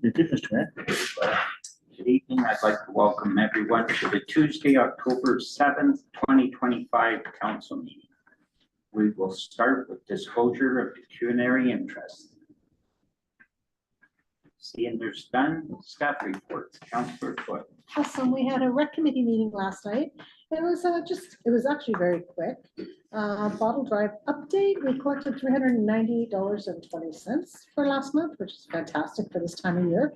You did, Mr. Mayor. Good evening. I'd like to welcome everyone to the Tuesday, October 7th, 2025 council meeting. We will start with disclosure of pecuniary interest. Seeing there's none, staff reports. Councillor Foot. Awesome. We had a rec committee meeting last night. It was it was actually very quick. Bottle drive update. We collected $398.20 for last month, which is fantastic for this time of year.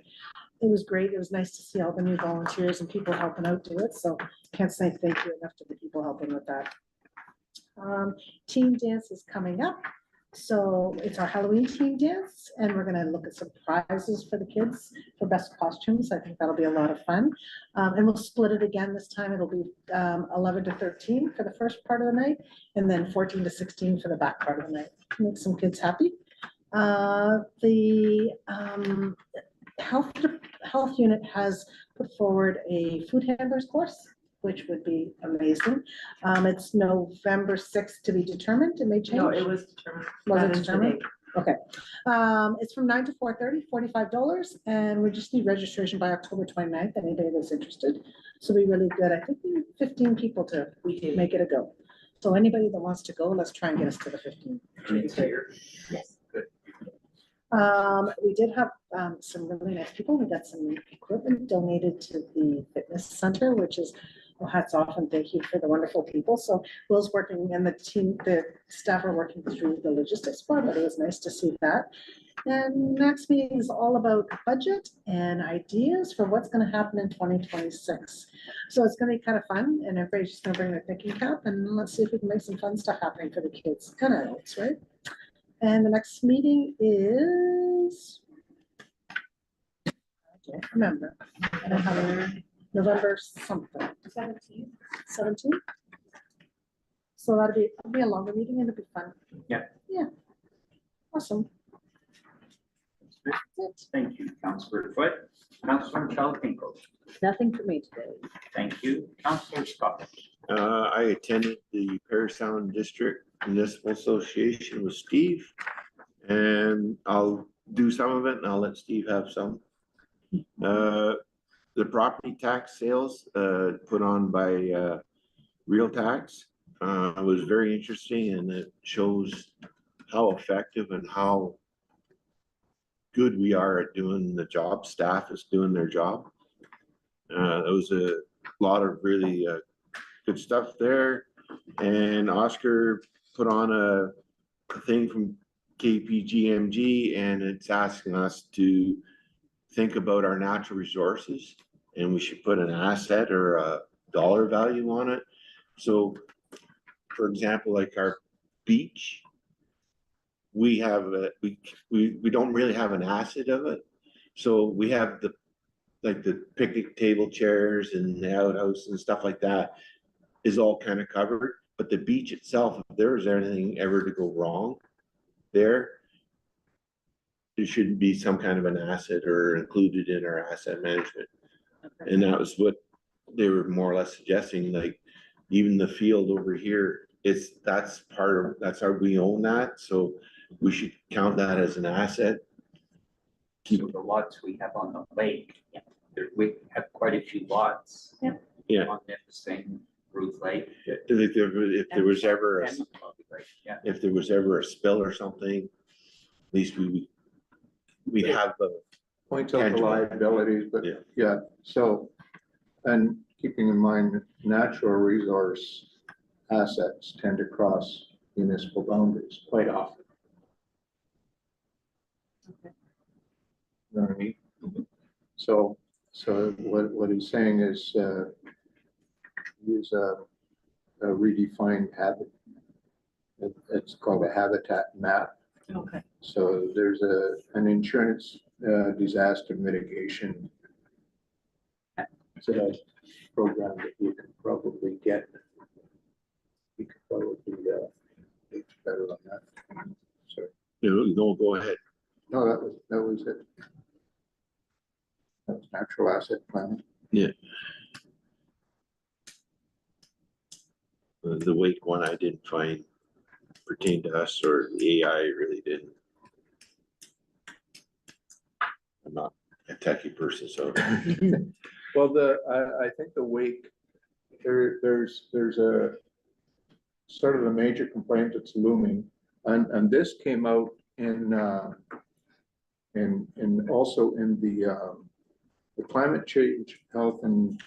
It was great. It was nice to see all the new volunteers and people helping out do it. So can't say thank you enough to the people helping with that. Team dance is coming up. So it's our Halloween team dance, and we're gonna look at some prizes for the kids for best costumes. I think that'll be a lot of fun. And we'll split it again this time. It'll be 11 to 13 for the first part of the night, and then 14 to 16 for the back part of the night. Make some kids happy. The health unit has put forward a food handlers course, which would be amazing. It's November 6th to be determined. It may change. No, it was determined. Was it determined? Okay. It's from 9 to 4:30, $45, and we just need registration by October 29th, anybody that's interested. So it'll be really good. I think we need 15 people to make it a go. So anybody that wants to go, let's try and get us to the 15. Yes. Good. We did have some really nice people. We got some equipment donated to the fitness center, which is, well, hats off and thank you for the wonderful people. So Will's working and the team, the staff are working through the logistics part, but it was nice to see that. And next meeting is all about budget and ideas for what's going to happen in 2026. So it's going to be kind of fun, and everybody's just going to bring their thinking cap, and let's see if we can make some fun stuff happening for the kids. Kind of adults, right? And the next meeting is, I don't remember. I don't have a November something. 17th. So that'll be a longer meeting and it'll be fun. Yeah. Yeah. Awesome. Thank you, Councillor Foot. Councillor Michelle Finkel. Nothing for me today. Thank you, Councillor Scott. I attended the Paris Sound District Municipal Association with Steve, and I'll do some of it and I'll let Steve have some. The property tax sales put on by Real Tax was very interesting, and it shows how effective and how good we are at doing the job. Staff is doing their job. There was a lot of really good stuff there, and Oscar put on a thing from KPGMG, and it's asking us to think about our natural resources, and we should put an asset or a dollar value on it. So for example, like our beach, we have we don't really have an asset of it. So we have the picnic table chairs and the outhouse and stuff like that is all kind of covered, but the beach itself, if there's anything ever to go wrong there shouldn't be some kind of an asset or included in our asset management. Okay. And that was what they were more or less suggesting, like even the field over here, that's our, we own that, so we should count that as an asset. So the lots we have on the lake, we have quite a few lots. Yeah. On Nipissing, Ruth Lake. If there was ever if there was ever a spill or something, at least we'd have the points out the liabilities, but yeah. So, and keeping in mind natural resource assets tend to cross municipal boundaries quite often. Okay. You know what I mean? Mm-hmm. So what he's saying is use a redefined habitat. It's called a habitat map. Okay. So there's an insurance disaster mitigation program that you can probably get. You could probably do better on that. Sorry. No, go ahead. No, that was it. That was natural asset planning. Yeah. The wake one I didn't find pertained to us, or the AI really didn't. I'm not techie person, so. Well, I think the wake, there's a sort of a major complaint that's looming, and this came out in also in the climate change, health and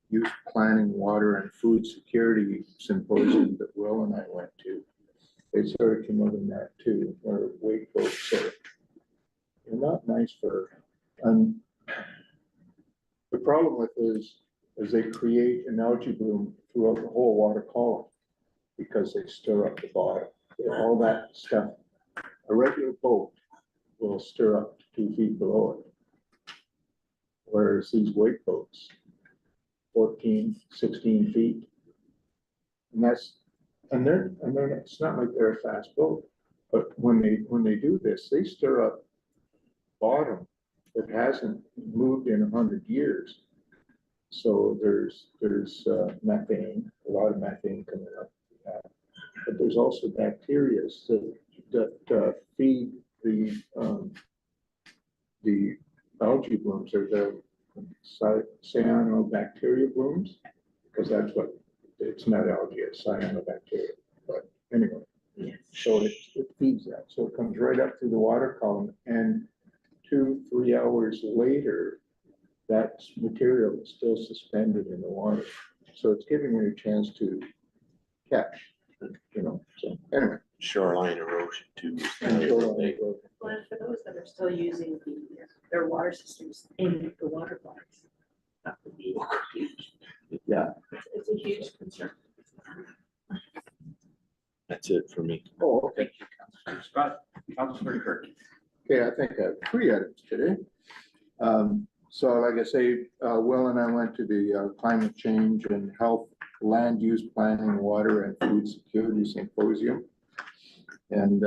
youth planning, water and food security symposium that Will and I went to. They sort of came out in that too, where wake boats are, they're not nice for, and the problem with is they create an algae bloom throughout the whole water column because they stir up the bottom. All that stuff, a regular boat will stir up to 2 feet below it. Whereas these wake boats, 14, 16 feet. And it's not like they're a fast boat, but when they do this, they stir up bottom that hasn't moved in 100 years. So there's methane, a lot of methane coming up. But there's also bacteria that feed the algae blooms, or the cyanobacteria blooms, because that's what, it's not algae, it's cyanobacteria. But anyway, so it feeds that. So it comes right up through the water column, and 2-3 hours later, that material is still suspended in the water. So it's giving you a chance to catch, so anyway. Shoreline erosion too. And shoreline erosion. Well, and for those that are still using their water systems in the water bodies, that would be huge. Yeah. It's a huge concern. That's it for me. Oh, okay. Thank you, Councilor Scott. Councilor Kirk. Okay, I think I have 3 items today. So like I say, Will and I went to the climate change and health, land use planning, water and food security symposium. And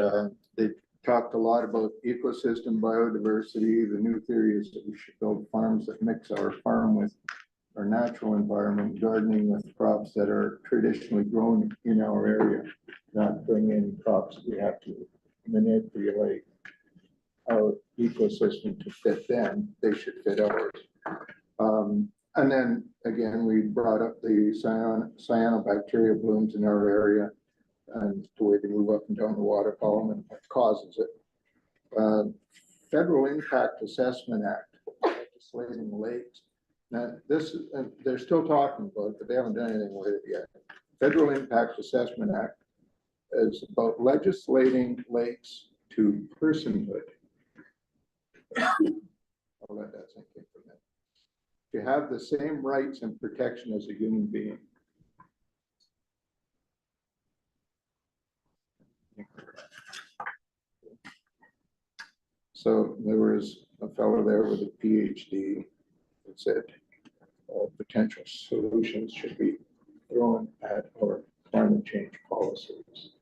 they talked a lot about ecosystem biodiversity. The new theory is that we should build farms that mix our farm with our natural environment, gardening with crops that are traditionally grown in our area, not bring in crops we have to manipulate our ecosystem to fit them. They should fit ours. And then again, we brought up the cyanobacteria blooms in our area and the way they move up and down the water column and what causes it. Federal Impact Assessment Act, legislating lakes. Now this, they're still talking about it, but they haven't done anything with it yet. Federal Impact Assessment Act is about legislating lakes to personhood. I'll let that sink in for a minute. To have the same rights and protection as a human being. So there was a fellow there with a PhD that said all potential solutions should be thrown at our climate change policies,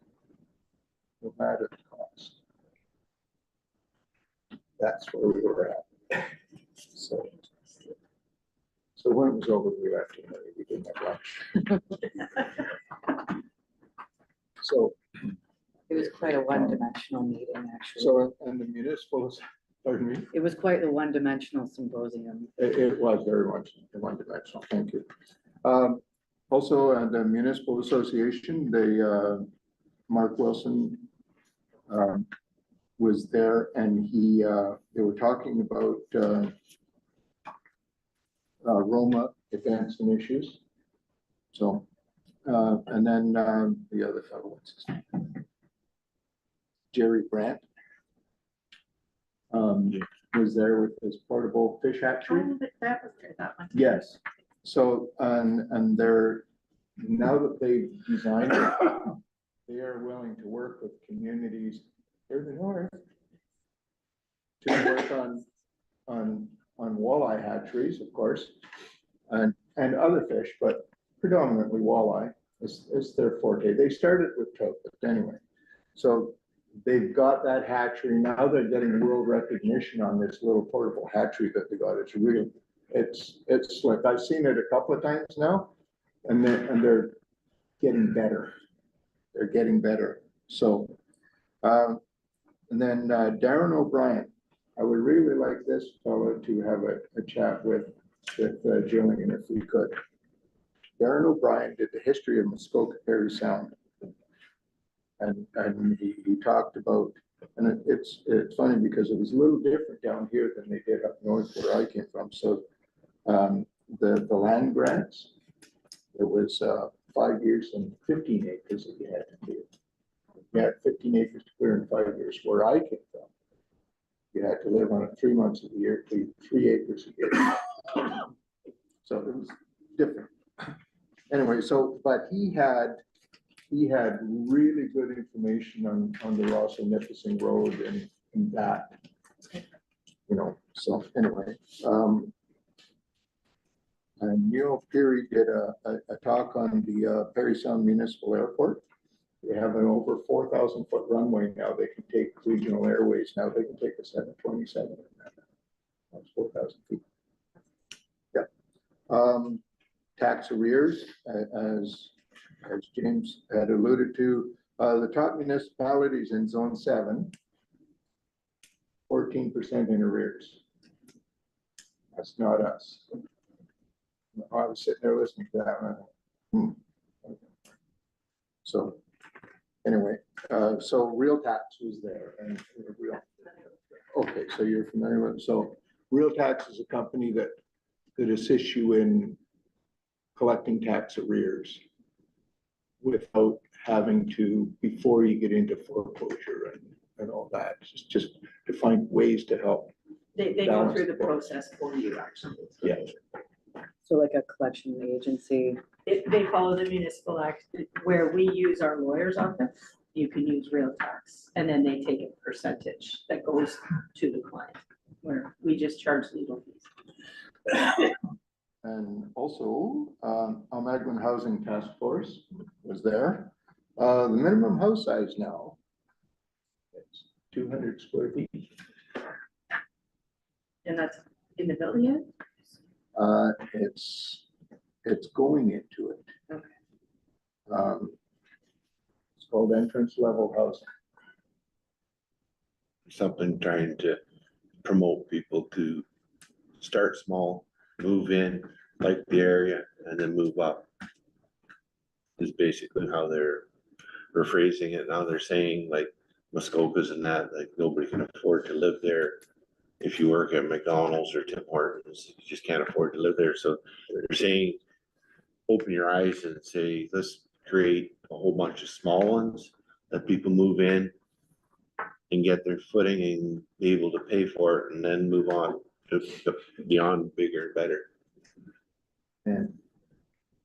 no matter the cost. That's where we were at. So when it was over, we left, we didn't have lunch. So, It was quite a one-dimensional meeting, actually. so, and the municipals, pardon me, It was quite the one-dimensional symposium. it was very much one-dimensional, thank you. Also, the Municipal Association, they, Mark Wilson was there, and they were talking about Roma events and issues. So, and then the other fellow, what's his name? Jerry Brandt was there with his portable fish hatchery. Oh, that was good, that one. Yes. So, and they're, now that they've designed it, they are willing to work with communities further north to work on walleye hatcheries, of course, and other fish, but predominantly walleye is their forte. They started with trout, but anyway. So they've got that hatchery. Now they're getting world recognition on this little portable hatchery that they got. It's really, it's slick. I've seen it a couple of times now, and they're getting better. They're getting better. So, and then Darren O'Brien, I would really like this fellow to have a chat with Jillian if we could. Darren O'Brien did the history of Muskoka Perry Sound. And he talked about, and it's funny because it was a little different down here than they did up north where I came from. So the land grants, it was 5 years and 15 acres that you had to do. You had 15 acres to clear in 5 years. Where I came from, you had to live on it 3 months of the year, 3 acres a year. So it was different. Anyway, so, but he had really good information on the Ross and Nipissing Road and that, you know, so anyway. And Neil Peary did a talk on the Perry Sound Municipal Airport. They have an over 4,000 foot runway now. They can take regional airways now. They can take a 727. That's 4,000 feet. Yeah. Tax arrears, as James had alluded to, the top municipalities in Zone 7, 14% in arrears. That's not us. I was sitting there listening to that. And So anyway, so Real Tax was there and real. Okay, so you're familiar with it. So Real Tax is a company that assists you in collecting tax arrears without having to, before you get into foreclosure and all that, just to find ways to help. They go through the process for you, actually. Yeah. So like a collection agency. They follow the municipal act where we use our lawyer's office. You can use Real Tax, and then they take a percentage that goes to the client, where we just charge legal fees. And also, Almaguin Housing Task Force was there. The minimum house size now, it's 200 square feet. And that's in the building yet? It's going into it. Okay. It's called entrance level housing. Something trying to promote people to start small, move in, like the area, and then move up. Is basically how they're rephrasing it. Now they're saying like Muskokas and that, like nobody can afford to live there. If you work at McDonald's or Tim Hortons, you just can't afford to live there. So they're saying, open your eyes and say, let's create a whole bunch of small ones that people move in and get their footing and be able to pay for it and then move on to beyond bigger and better. And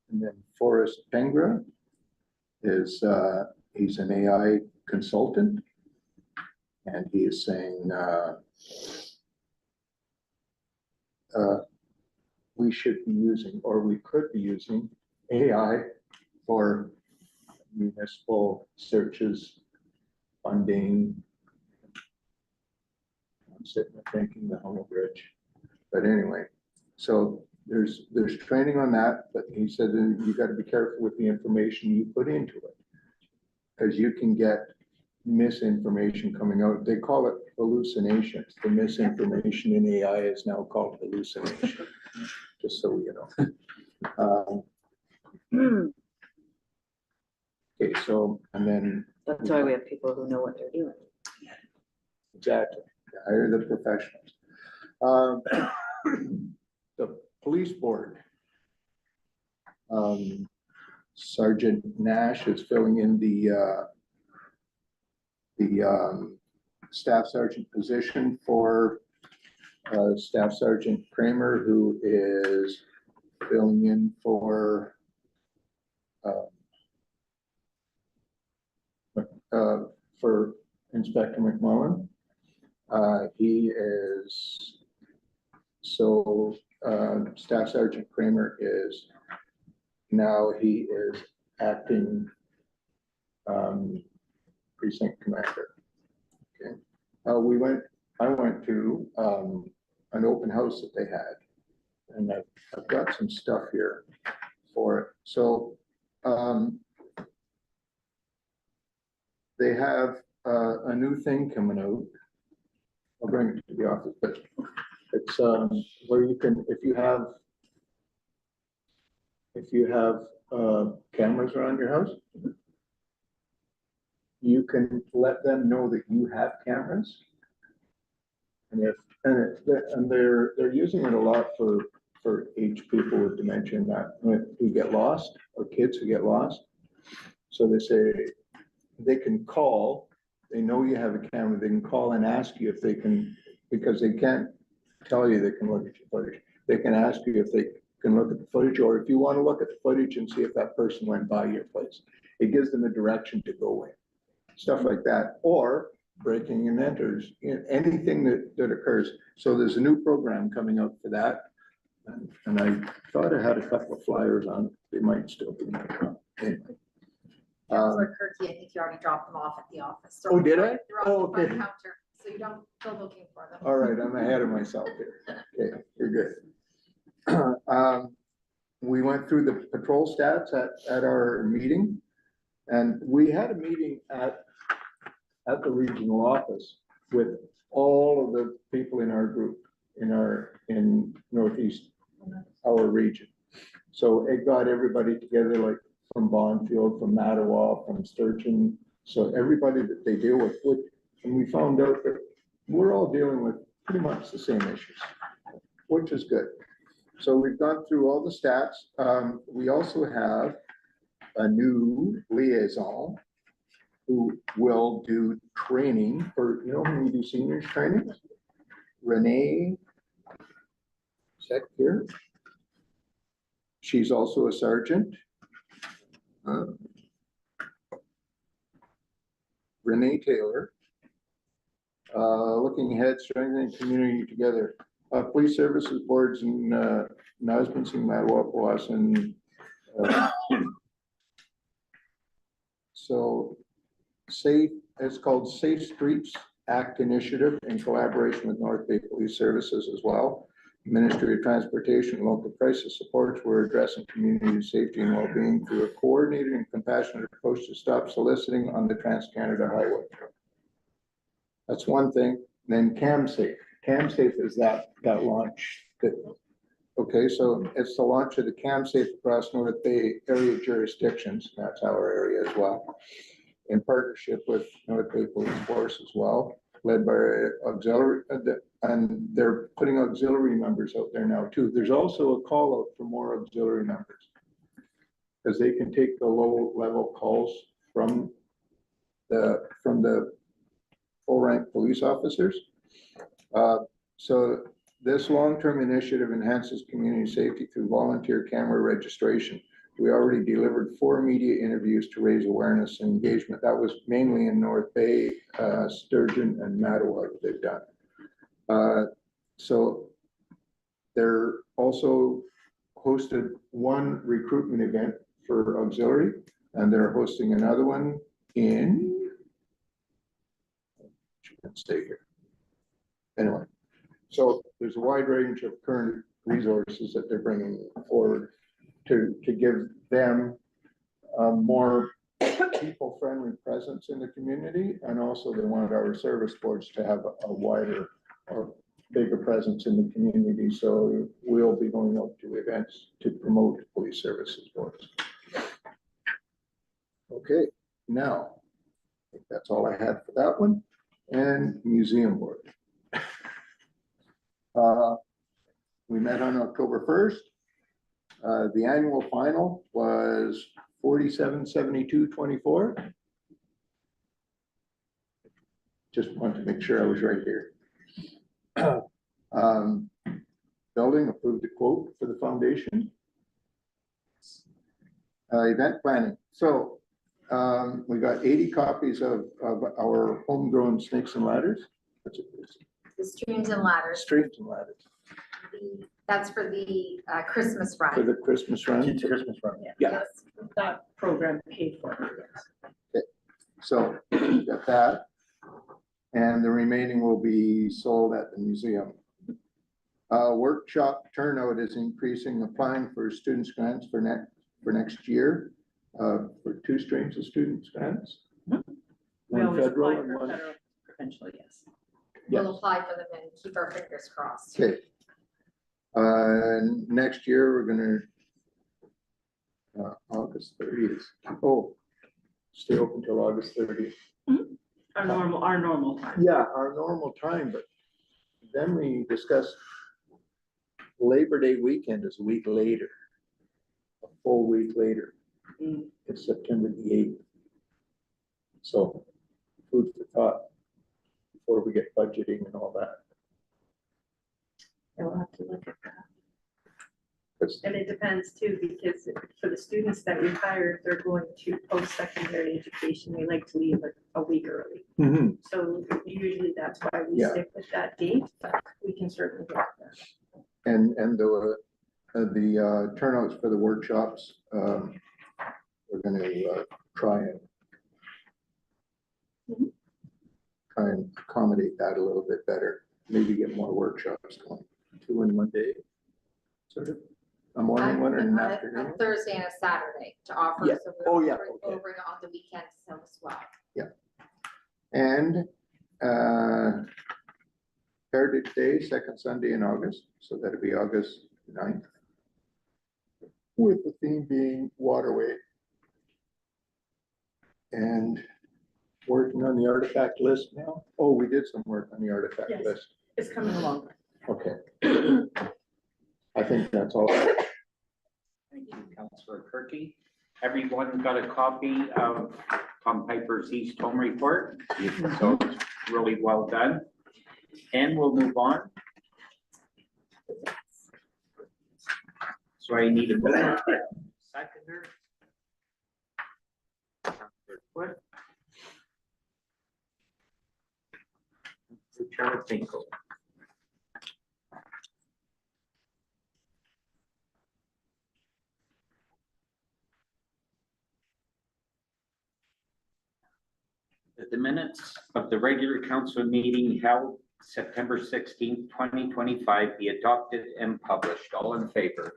then Forrest Pengra is, he's an AI consultant. And he is saying, we should be using, or we could be using AI for municipal searches, funding. I'm sitting there thinking the Humble Bridge, but anyway, so there's training on that, but he said that you got to be careful with the information you put into it, because you can get misinformation coming out. They call it hallucinations. The misinformation in AI is now called hallucination, just so you know. Okay, so, and then. That's why we have people who know what they're doing. Exactly, hire the professionals. The police board. Sergeant Nash is filling in the staff sergeant position for Staff Sergeant Kramer, who is filling in for Inspector McMullen. He is, so Staff Sergeant Kramer is, now he is acting precinct commander. Okay. I went to an open house that they had, and I've got some stuff here for it. So they have a new thing coming out I'll bring it to the office, but it's, where you can, if you have cameras around your house, you can let them know that you have cameras. And they're using it a lot for aged people with dementia and that, who get lost, or kids who get lost. So they say, they can call, they know you have a camera, they can call and ask you if they can, because they can't tell you they can look at your footage. They can ask you if they can look at the footage, or if you want to look at the footage and see if that person went by your place. It gives them a direction to go in, stuff like that, or breaking and enters, anything that occurs. So there's a new program coming up for that. And I thought I had a couple of flyers on, they might still be. Anyway. Counselor Kirky, I think you already dropped them off at the office. Oh, did I? They're Oh, on the front okay. counter, so you don't go looking for them. All right, I'm ahead of myself here. Okay, you're good. We went through the patrol stats at our meeting, and we had a meeting at the regional office with all of the people in our group, in Northeast, our region. So it got everybody together, like from Bonfield, from Mattawa, from Sturgeon. So everybody that they deal with, and we found out that we're all dealing with pretty much the same issues, which is good. So we've gone through all the stats. We also have a new liaison who will do training for, when we do seniors training. Renee, is that here? She's also a sergeant. Renee Taylor. Looking ahead, strengthening community together. Police services boards in Nipissing, Mattawa, and so safe, it's called Safe Streets Act Initiative in collaboration with North Bay Police Services as well. Ministry of Transportation and local crisis supports. We're addressing community safety and well-being through a coordinated and compassionate approach to stop soliciting on the Trans-Canada Highway. That's one thing. Then CamSafe. CamSafe is that launch. Okay, so it's the launch of the CamSafe across North Bay area jurisdictions. That's our area as well, in partnership with North Bay Police Force as well, led by auxiliary, and they're putting auxiliary members out there now too. There's also a call out for more auxiliary members, because they can take the low level calls from the full rank police officers. So this long-term initiative enhances community safety through volunteer camera registration. We already delivered 4 media interviews to raise awareness and engagement. That was mainly in North Bay, Sturgeon, and Mattawa that they've done. So they're also hosted one recruitment event for auxiliary, and they're hosting another one in, stay here. Anyway, so there's a wide range of current resources that they're bringing forward to give them a more people-friendly presence in the community, and also they want our service boards to have a wider or bigger presence in the community. So we'll be going out to events to promote police services boards. Okay, now I think that's all I had for that one. And museum board. We met on October 1st. The annual final was 4772.24. Just want to make sure I was right here. Building approved a quote for the foundation. Event planning. So we got 80 copies of our homegrown snakes and ladders. That's it. The streams and ladders. Streams and ladders. That's for the Christmas run. For the Christmas run. Christmas run. Yeah. That program paid for it. Okay. So we got that. And the remaining will be sold at the museum. Workshop turnout is increasing, applying for students grants for next year. For 2 streams of students grants. We One always federal apply and for one. federal, provincial, yes. we'll apply for them and keep our fingers crossed. Okay. Next year, we're gonna, August 30th. Oh, stay open till August 30th. Our normal time. Yeah, our normal time, but then we discussed Labor Day weekend is a week later. A full week later. Mm. It's September the 8th. So, food for thought before we get budgeting and all that. We'll have to look at that. 'Cause- And it depends too, because for the students that we hire, if they're going to post-secondary education, we like to leave like a week early. Mhm. So usually that's why we Yeah. stick with that date, but we can certainly get there. And the turnouts for the workshops, we're gonna try and accommodate that a little bit better. Maybe get more workshops going, 2 in one day. Sort of, a morning one and an A afternoon. Thursday and a Saturday to offer. Yeah. So Oh, yeah, we'll okay. bring it on the weekends as well. And Heritage Day, second Sunday in August, so that'll be August 9th. With the theme being waterway. And working on the artifact list now. Oh, we did some work on the artifact Yes. list. It's coming along. Okay. I think that's all. Thank you, Councillor Kirky. Everyone got a copy of Tom Piper's East Home Report, so it's really well done. And we'll move on. So I need a mover, seconder. Councillor Wood. Councillor Finkel. That the minutes of the regular council meeting held September 16th, 2025 be adopted and published. All in favor?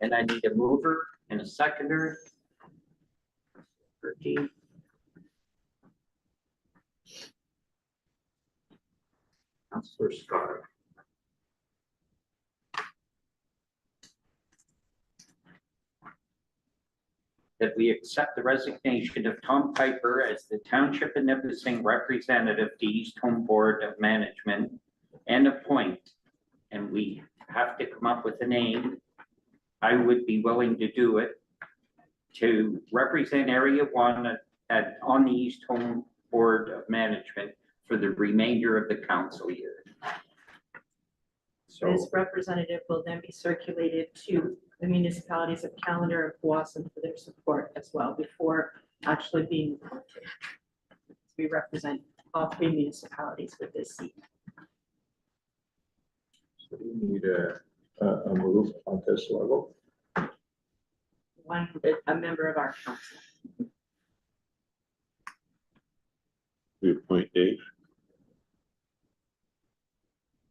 And I need a mover and a seconder. Kirky. Councillor Scott. That we accept the resignation of Tom Piper as the Township of Nipissing representative to East Home Board of Management and appoint, and we have to come up with a name. I would be willing to do it, to represent Area 1 on the East Home Board of Management for the remainder of the council year. So, This representative will then be circulated to the municipalities of Callender and Powassan for their support as well before actually being appointed. We represent all 3 municipalities with this seat. So we need a move on this level. A member of our council. We appoint Dave.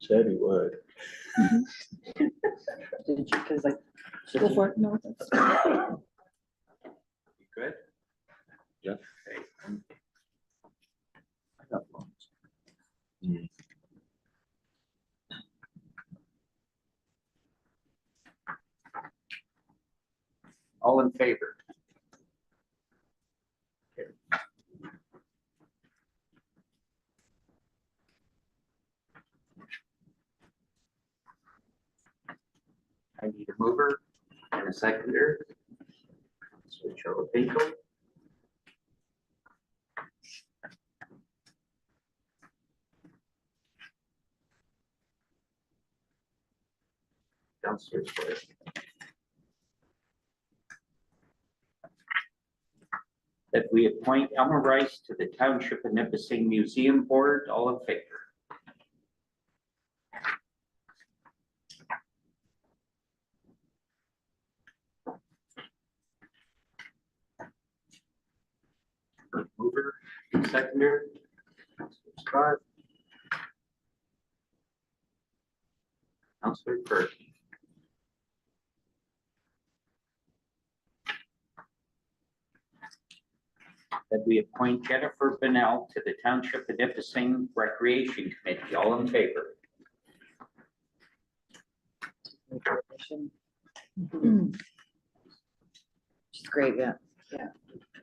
Said he would. Did you, because like. Go for it. No, that's- you good? Yeah. Okay. I got one. All in favor? I need a mover and a seconder. So Charlie Finkel. Councillor Swift. That we appoint Elmer Rice to the Township of Nipissing Museum Board. All in favor? seconder. Councillor Scott. Councillor Perky. That we appoint Jennifer Bennell to the Township of Nipissing Recreation Committee. All in favor? She's great, yeah.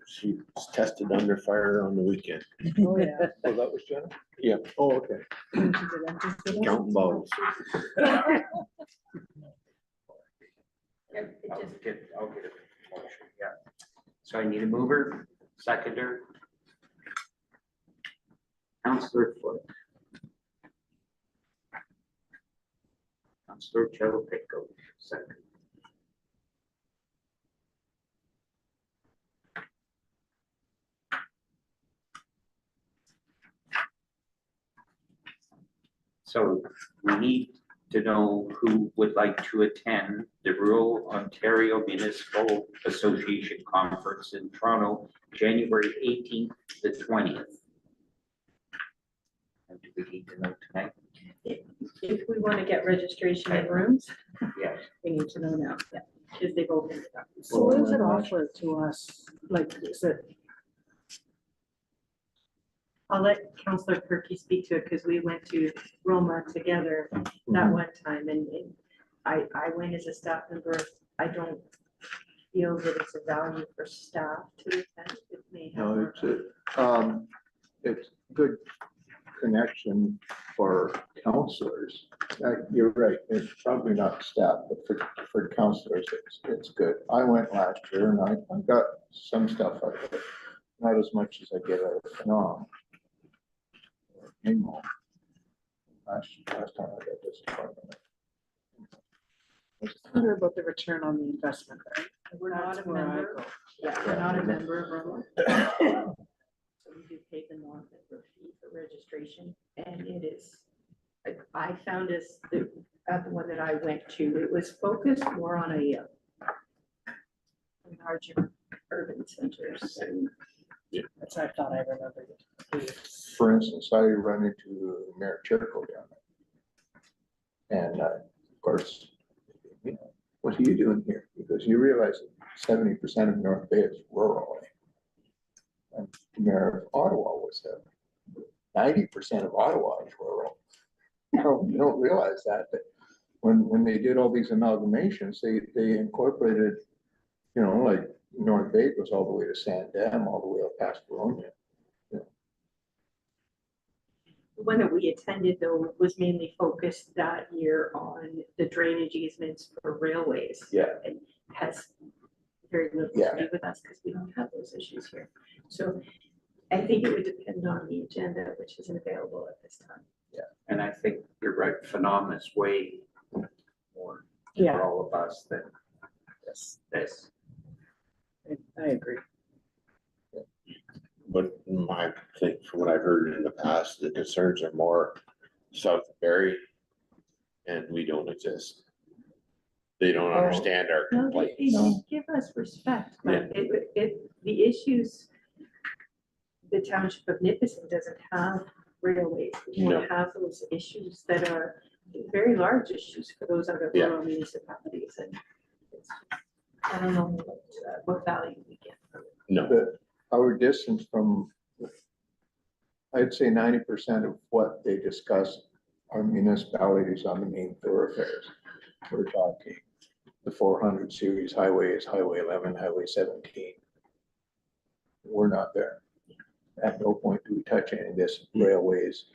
She was tested under fire on the weekend, Oh, yeah. Oh, that was Jenna? Yeah. Oh, okay. counting balls. I'll get a motion, yeah. So I need a mover, seconder. Councillor Foot. Councillor Joe Pico, second. So we need to know who would like to attend the Rural Ontario Municipal Association Conference in Toronto, January 18th to 20th. And do we need to know tonight? If we want to get registration in rooms, Yes. we need to know now, yeah, because they've opened it up. So what does it offer to us? Like, is it, I'll let Councillor Perky speak to it because we went to Roma together that one time and I went as a staff member. I don't feel that it's a value for staff to attend. It may have. No, more- it's good connection for counselors. You're right, it's probably not staff, but for counselors, it's good. I went last year and I got some stuff out of it, not as much as I get out of Phenom. Last time I got this department. I wonder about the return on the investment, right? We're not a That's where I member. go. Yeah, we're not a member of Roma. So we do pay the non-member fee for registration and it is, I found this, at the one that I went to, it was focused more on a larger urban centers and That's what I thought I remembered. For instance, I run into Mayor Churchill down there. And of course, you know, what are you doing here? Because you realize that 70% of North Bay is rural. And the Mayor of Ottawa was 90% of Ottawa is rural. You don't realize that, but when they did all these amalgamations, they incorporated, you know, like North Bay goes all the way to Sandam, all the way up past Verona. the one that we attended though was mainly focused that year on the drainage easements for railways. Yeah. And has very little to do with us because we don't have those issues here. So I think it would depend on the agenda, which isn't available at this time. And I think you're right, Phenom is way more Yeah. for all of us than this. I agree. But I think from what I've heard in the past, the concerns are more South Barry. And we don't exist. They don't understand our No, they complaints. give us respect, but the issues, the Township of Nipissing doesn't have railways. We don't have those issues that are very large issues for those other Yeah. rural municipalities and it's, I don't know what value we get from it. No, Our distance from, I'd say 90% of what they discuss are municipalities on the main thoroughfares. We're talking the 400 series highways, Highway 11, Highway 17. We're not there. At no point do we touch any of this railways,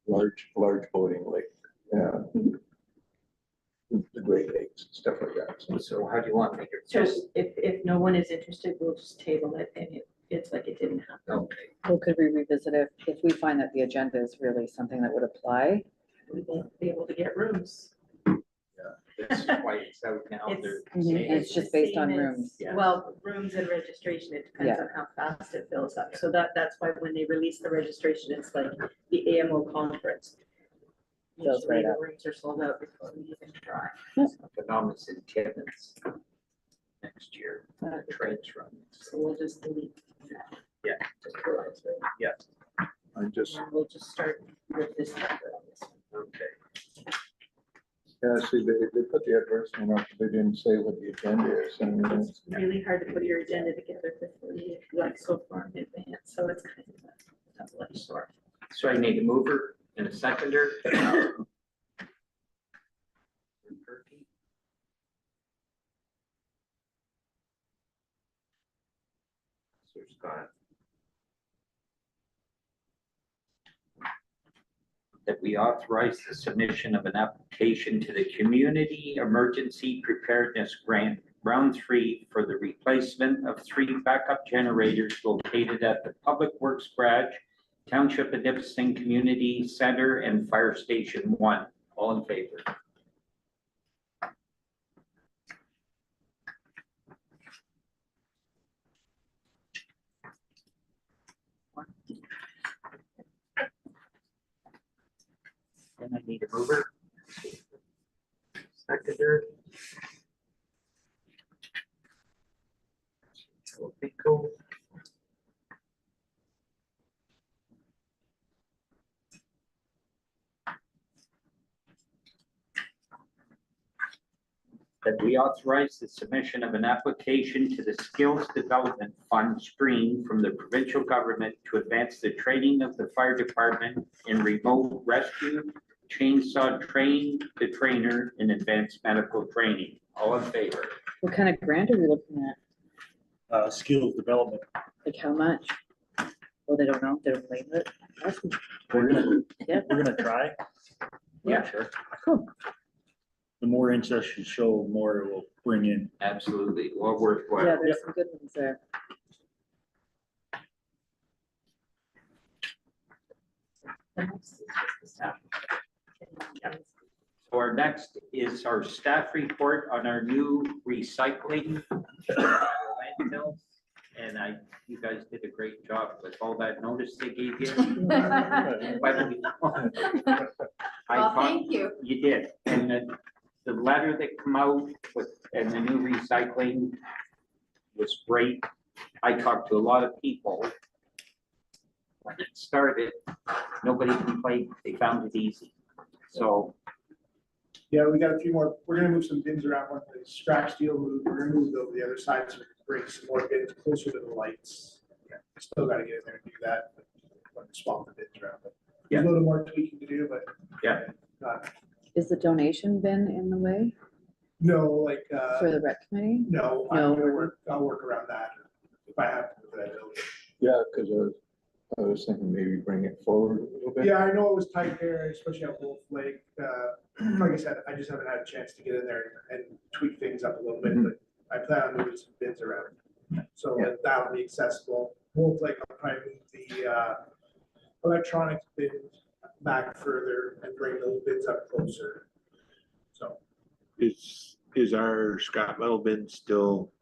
large boating like the Great Lakes, stuff like that. So how do you want me So to? if no one is interested, we'll just table it and it's like it didn't happen. Okay. Well, could we revisit it if we find that the agenda is really something that would apply? We won't be able to get rooms. This is why it's out now. They're It's- saying It's just based on the same as- rooms. Yeah. Well, rooms and registration, it depends Yeah. on how fast it fills up. So that's why when they release the registration, it's like the AMO conference. Fills Usually right the up. rooms are sold out before we even try. Phenom is in Timmins next year. The trains run. So we'll just delete that. Just realized, right? I just, And we'll just start with this number on this one. Okay. yeah, see, they put the advertisement up, they didn't say what the agenda is, and It's really hard to put your agenda together before you, like, so far in advance, so it's kind of a double-edged sword. So I need a mover and a seconder. So Scott. That we authorize the submission of an application to the Community Emergency Preparedness Grant, Round 3, for the replacement of 3 backup generators located at the Public Works Garage, Township of Nipissing Community Center, and Fire Station 1. All in favor? And I need a mover. Seconder. So Pico. That we authorize the submission of an application to the Skills Development Fund stream from the provincial government to advance the training of the fire department in remote rescue, chainsaw train the trainer, and advanced medical training. All in favor? What kind of grant are we looking at? Skills development. Like how much? Well, they don't know, they don't label it. Awesome. We're gonna, Yeah. we're gonna try. Yeah, sure. Cool. The more interest you show, the more it will bring in. Absolutely. Well worthwhile. Yeah, there's some good ones there. The next is just the staff. So our next is our staff report on our new recycling landfills. And you guys did a great job with all that notice they gave you. But I Well, thought thank you. you did, and the letter that come out with, and the new recycling was great. I talked to a lot of people. When it started, nobody complained, they found it easy. So, Yeah, we got a few more, we're gonna move some bins around, when the scrap steel moved, we're gonna move over the other side, so we can bring some more bins closer to the lights. Yeah, still gotta get in there and do that, but want to swap the bins around, but Yeah. a little more tweaking to do, but. Yeah. Is the donation bin in the way No, like, for the rec committee? no, No. I'll work around that, if I have to, but I will. yeah, because I was thinking maybe bring it forward a little bit. Yeah, I know it was tight there, especially at Wolf Lake, like I said, I just haven't had a chance to get in there and tweak things up a little bit, but I plan on moving some bins around. So Yeah. that'll be accessible. Wolf Lake, I'll probably move the electronics bins back further and bring those bins up closer. So, Is our scrap metal bin still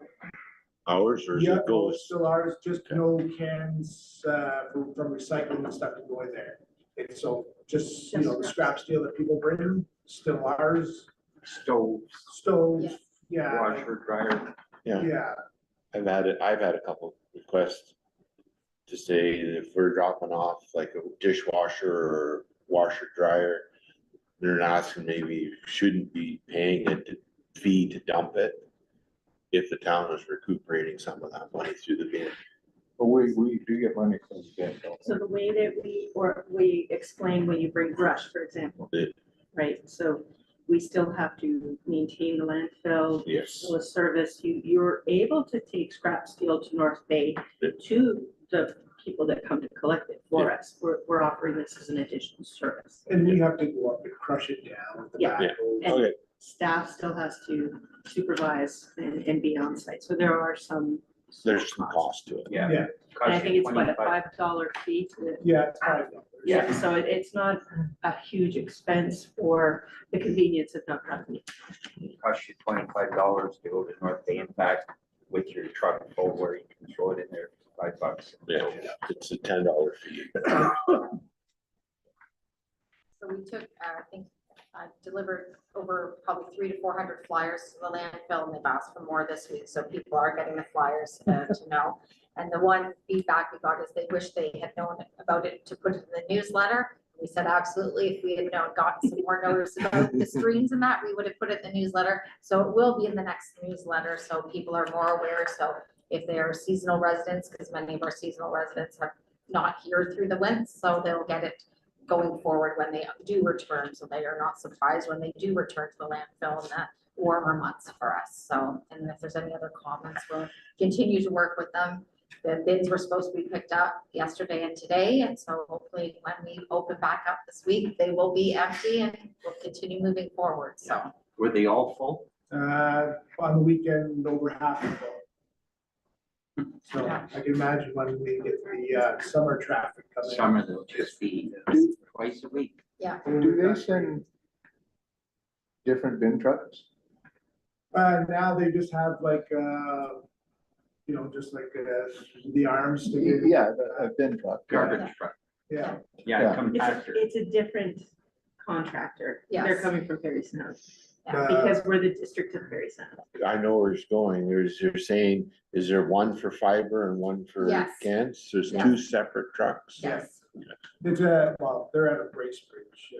ours or is yeah, it no, it's goes? still ours, just no cans from recycling and stuff to go in there. And so just, you know, the scrap steel that people bring, still ours, stoves, stoves, yeah, washer, dryer. yeah. I've had a couple requests to say that if we're dropping off like a dishwasher or washer dryer, they're asking maybe shouldn't be paying it to fee to dump it if the town is recuperating some of that money through the bin. But we do get money from the bin, don't So the way that we explain when you bring brush, for example, Yeah. right? So we still have to maintain the landfill, Yes. the service. You're able to take scrap steel to North Bay Yeah. to the people that come to collect it for us. We're offering this as an additional service. And we have to go up and crush it down with the Yeah. backhoe. And Okay, staff still has to supervise and be on site. So there are some. there's some cost to it. Yeah. Yeah. And I think it's what, a $25. $5 fee to. Yeah, it's $5. Yeah, so it's not a huge expense for the convenience of not having it. It costs you $25 to go to North Bay and back with your truck full where you can throw it in there for $5. Yeah, it's a $10 fee. So we took, I think, delivered over probably 300 to 400 flyers to the landfill, and they've asked for more this week, so people are getting the flyers to know. And the one feedback we got is they wish they had known about it to put it in the newsletter. We said, absolutely, if we had gotten some more notice about the streams and that, we would have put it in the newsletter. So it will be in the next newsletter, so people are more aware. So if they are seasonal residents, because many of our seasonal residents are not here through the winter, so they'll get it going forward when they do return, so they are not surprised when they do return to the landfill in the warmer months for us. So, and if there's any other comments, we'll continue to work with them. The bids were supposed to be picked up yesterday and today, and so hopefully when we open back up this week, they will be empty and we'll continue moving forward, so. Were they all full? On the weekend, over half of them. So Yeah. I can imagine when we get the summer traffic coming. Some of them just be twice a week. Do they send different bin trucks? Now they just have like, just like the arms to get, Yeah, a bin truck. Garbage truck. yeah. Yeah, Yeah. compactor. It's a different contractor. They're Yes. coming from Perry Sound, Uh, because we're the district of Perry Sound. I know where it's going. You're saying, is there one for fiber and one for Yes. cans? There's Yes. two separate trucks? Yes. It's well, they're at a Bracebridge,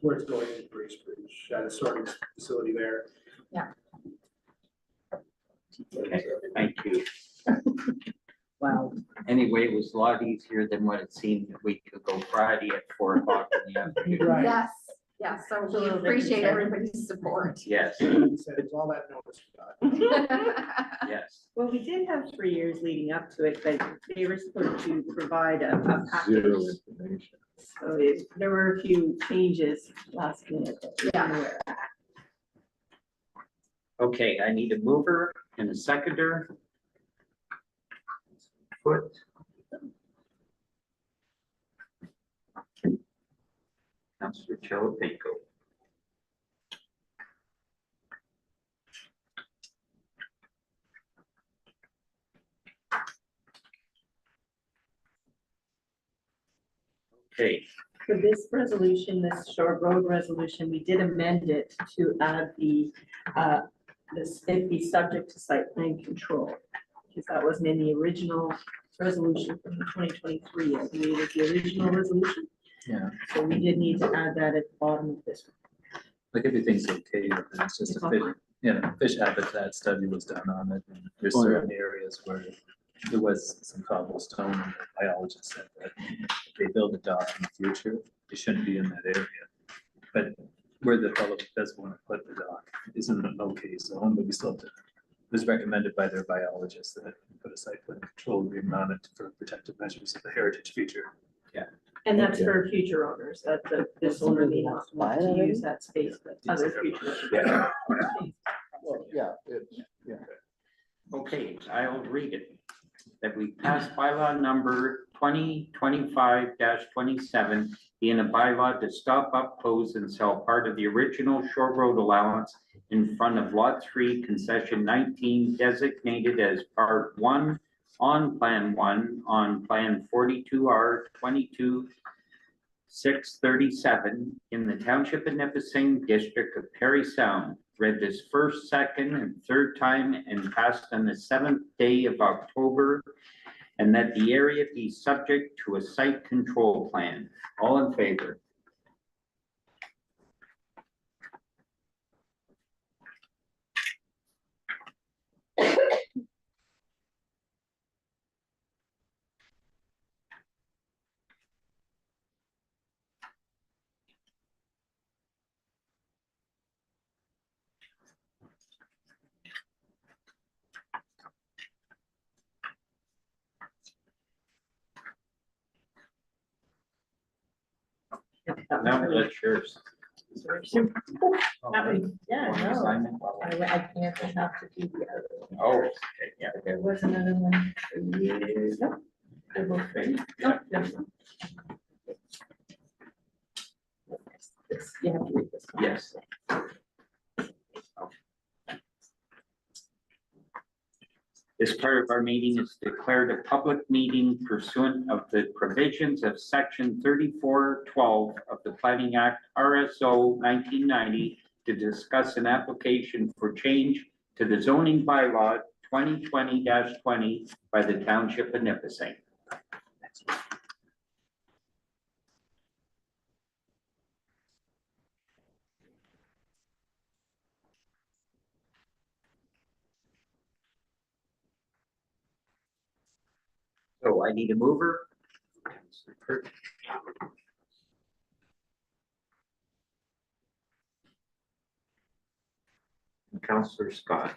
where it's going to Bracebridge, at a sorting facility there. Okay, thank you. Wow. Anyway, it was a lot easier than what it seemed a week ago Friday at 4 o'clock in the afternoon. Right. Yes, yes, so we appreciate everybody's support. Yes, He said, it's all that notice we got. yes. Well, we did have 3 years leading up to it, but they were supposed to provide a package. Zero information. So there were a few changes last minute. that we weren't aware of. Okay, I need a mover and a seconder. Foot. Councillor Chalapenko. Okay, For this resolution, this short road resolution, we did amend it to add it be subject to site plan control. Because that wasn't in the original resolution from 2023, I believe was the original resolution. Yeah, So we did need to add that at the bottom of this. like everything's okay, but it's just It's a all fish, fine. fish habitat study was done on it. And there's Oh, yeah. certain areas where there was some cobblestone, and the biologist said that if they build a dock in the future, they shouldn't be in that area. But where the fellow does want to put the dock isn't an okay zone, but we still have to, it was recommended by their biologist that put a site plan control agreement on it for protective measures of the heritage feature. And that's Okay. for future owners, that this owner may not want to use that space, but other future. Yeah. Well, yeah, it's, yeah. okay, I'll read it. That we pass bylaw number 2025-27, being a bylaw to stop, up, close, and sell part of the original short road allowance in front of Lot 3, concession 19, designated as Part 1 on Plan 1 on Plan 42R 22-637 in the Township of Nipissing, District of Perry Sound. Read this first, second, and third time and passed on the 7th day of October, and that the area be subject to a site control plan. All in favor? No, that's yours. That was, yeah, no, Sign it. I can't have to do the other one. Oh, okay, yeah. There was another one for years. No, they're both ready. No, there's one. You have to read this one. Yes. This part of our meeting is declared a public meeting pursuant of the provisions of section 3412 of the Planning Act RSO 1990 to discuss an application for change to the zoning bylaw 2020-20 by the Township of Nipissing. So I need a mover. Councillor Scott.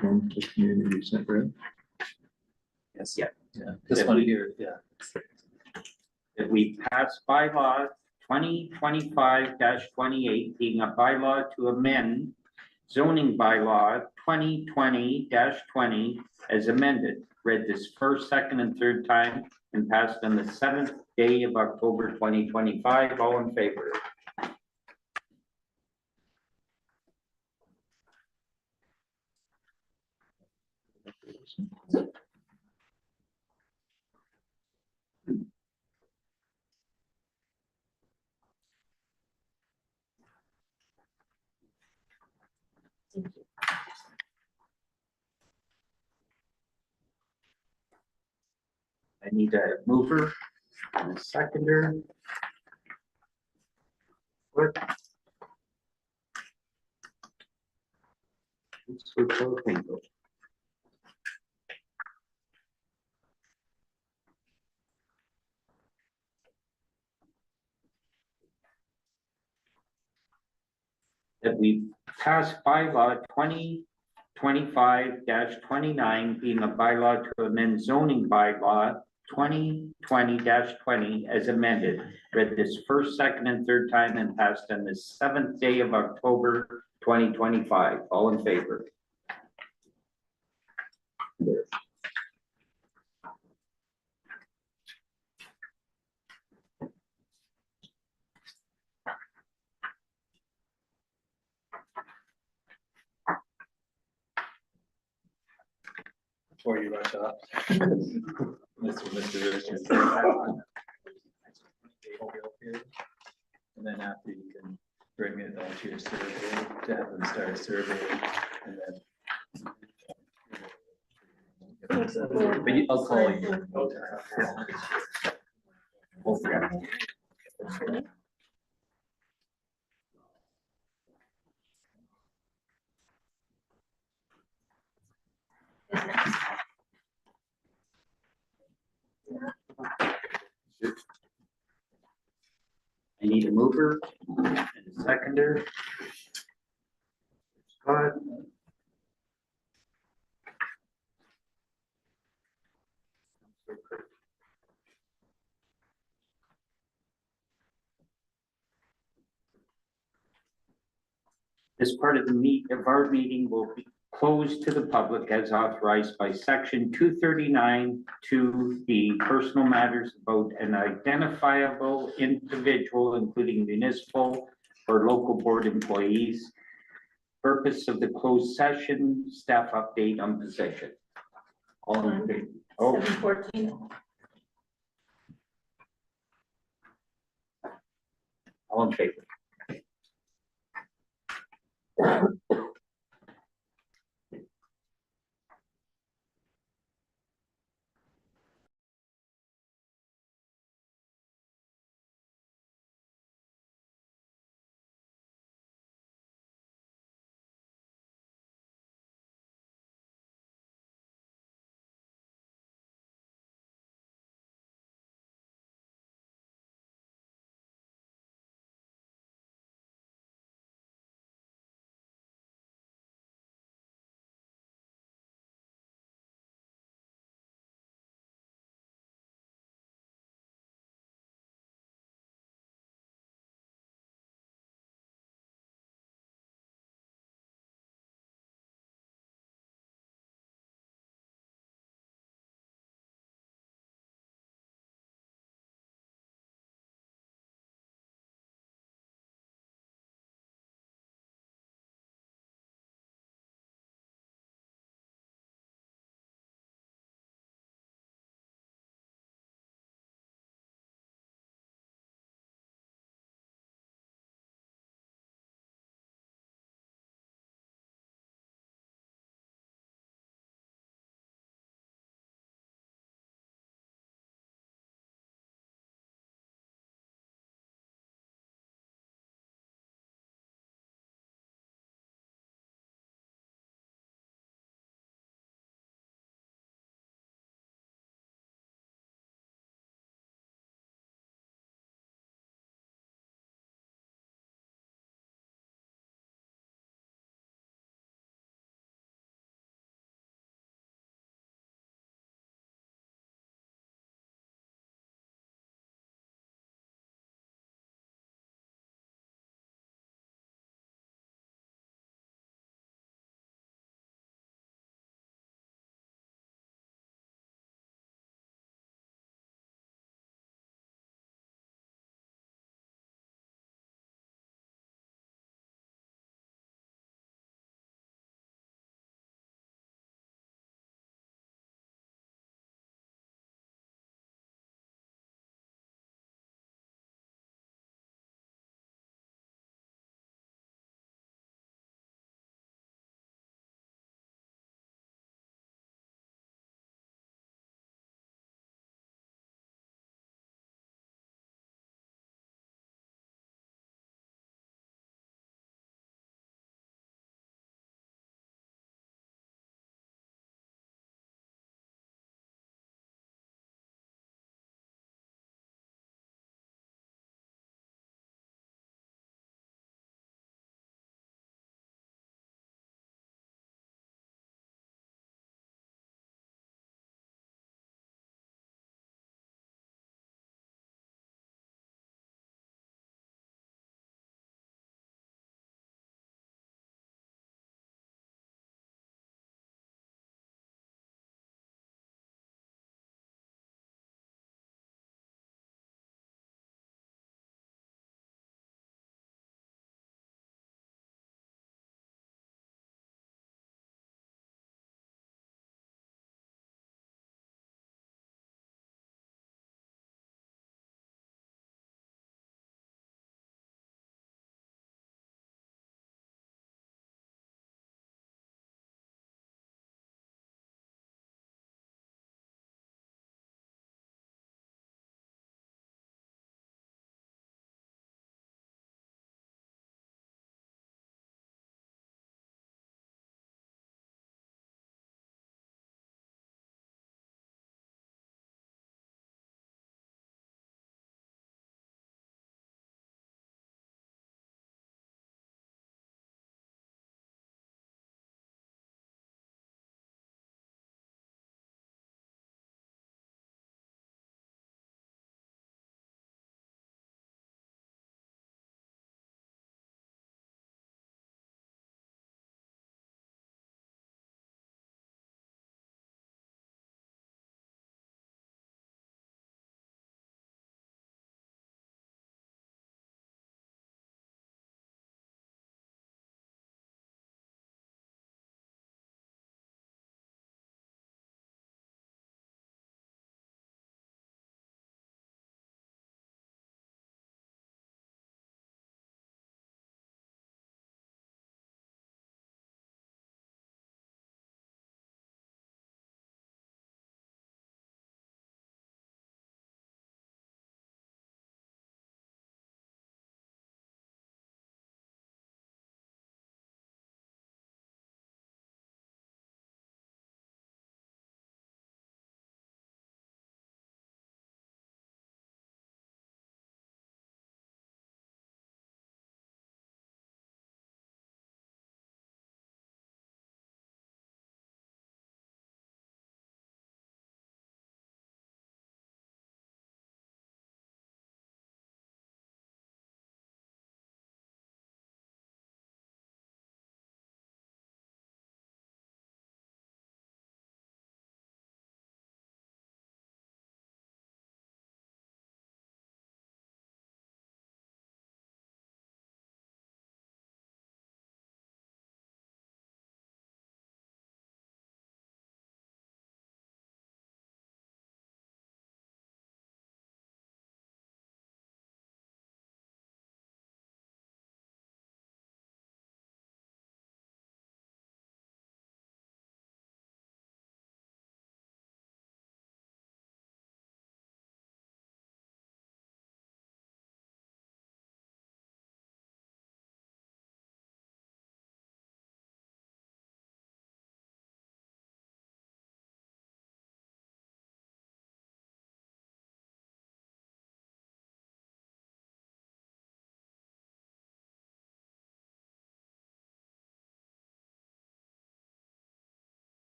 From the community center. Yes. Yeah. Yeah, this one here, yeah. That we pass bylaw 2025-28, being a bylaw to amend zoning bylaw 2020-20 as amended. Read this first, second, and third time and passed on the 7th day of October 2025. All in favor? I need a mover and a seconder. What? Switch over, bingo. That we pass bylaw 2025-29, being a bylaw to amend zoning bylaw 2020-20 as amended. Read this first, second, and third time and passed on the 7th day of October 2025. All in favor? Before you rush off. Mr. Richards. And then after you can bring it onto your survey to have them start surveying and then. But I'll call you. I need a mover and a seconder. Scott. This part of our meeting will be closed to the public as authorized by section 239 to the personal matters about an identifiable individual, including municipal or local board employees. Purpose of the closed session, staff update on position. All in favor? Oh, 7:14. all in favor?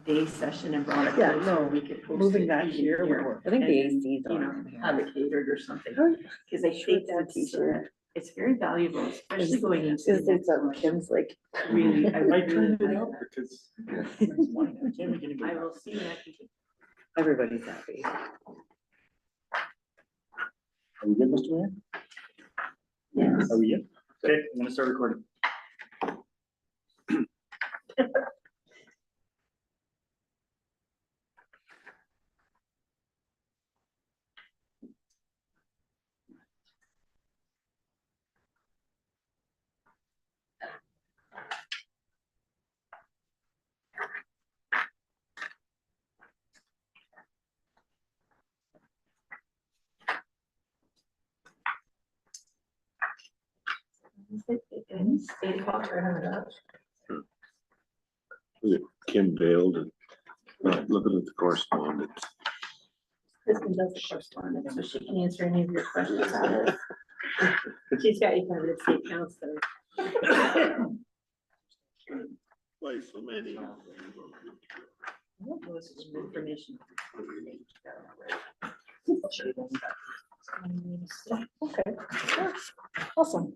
day session and brought it. Yeah, closer, no, we could post moving it that even here would here, work. I think the and then, AC's you on know, in here. have it catered or something, Oh, because I think Shirts and that's, t-shirt. it's very valuable, especially Is- going into. the Is it next something election. Kim's like? Really, I I really turned it like out that. because. I can't make anybody I happy. will see what I can do. Everybody's happy. Are we good, Mr. Mayor? Yes. Are we good? Okay, I'm gonna start recording. It's 8 o'clock right on the dot. Kim bailed and not looking at the correspondence. Kristen does the correspondence, so she can answer any of your questions. Alice. She's got you covered at state council. Why so many? Those are some information. Okay, awesome.